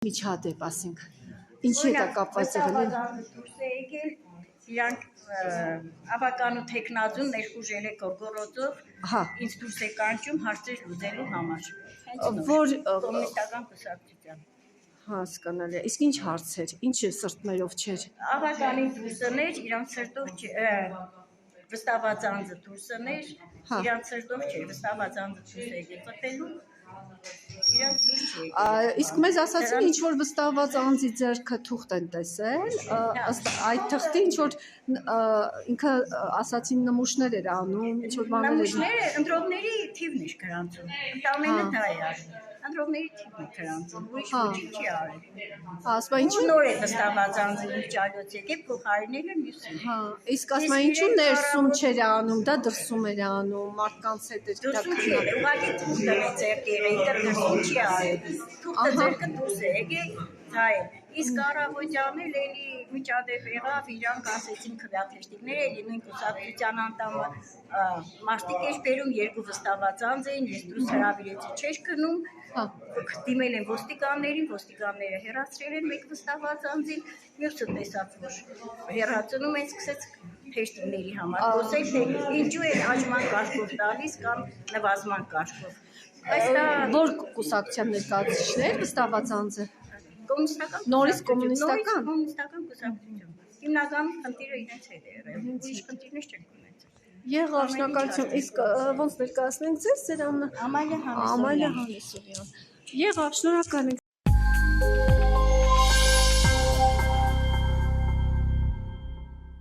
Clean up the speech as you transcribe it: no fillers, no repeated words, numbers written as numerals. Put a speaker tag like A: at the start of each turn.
A: միջադեպ, ասենք, ինչի հետ է կապված եղել։
B: Դուրս է եկել, իրանք ավականու թեկնածուն ներխուժել է գորգորոցով, ինձ դուրս է կանչում հարցեր լուծելու համար։
A: Որ
B: կոմունիստական կուսակցության։
A: Հասկանալի է։ Իսկ ինչ հարցեր, ինչ սրտմերով չէր։
B: Ավականի դուրսներ, իրանք սրտով վստահված անձը դուրսներ, իրանք սրտով չէր, վստահված անձը դուրս է եկել խփելու, իրանք դուրս չէր։
A: Իսկ մեզ ասացին ինչ որ վստահված անձի ձեռքը թուղթ են տեսել, ըստ այդ թղթի ինչ որ ինքը ասացին նմուշներ էր անում, ինչ որ բաներ էր։
B: Նմուշները ընտրողների թիվն էր գրանցում, ընդամենը դա է արել։ Ընտրողների թիվն է գրանցում, ուրիշ ոչինչ չի արել։
A: Ասում են ինչու
B: նոր է վստահված անձը ճարոց եկել փոխարինել է մյուսին։
A: Իսկ ասում են ինչու ներսում չէր անում, դա դրսում էր անում, մարդկանց հետ էր դա քննարկում։
B: Ուղղակի թուղթը ձեռք եղել, դրսում չի արել։ Թուղթը ձեռքը դուրս է եկել, դա է։ Իսկ Առավոտյանը էլի միջադեպ եղավ, իրանք ասեցին քվեաթեշտիկներ, էլի նույն կուսակցության անդամը մարտիկ էր բերում, երկու վստահված անձ էին, ես դուրս հրավիրեցի, չէր գնում, դիմել են ոստիկաններին, ոստիկանները հեռացրել են մեկ վստահված անձին, մյուսը տեսավ, որ հեռացնում են, սկսեց թեշտիկների համար խոսել, թե ինչու են աճման կարգով տալիս կամ նվազման կարգով։
A: Որ կուսակցության ներկայացուցիչներ վստահված անձը։
B: Կոմունիստական։
A: Նորից կոմունիստական։
B: Կոմունիստական կուսակցություն։ Հիմնականում խնդիրը իրենց հետ է եղել, ուրիշ խնդիրներ չեն ունեցել։
A: Եղավ, շնորհակալություն։ Իսկ ոնց ներկայացնենք ձեզ, ձեր անունը։
B: Ամալիա Հանեսովյան։
A: Եղավ, շնորհակալ ենք։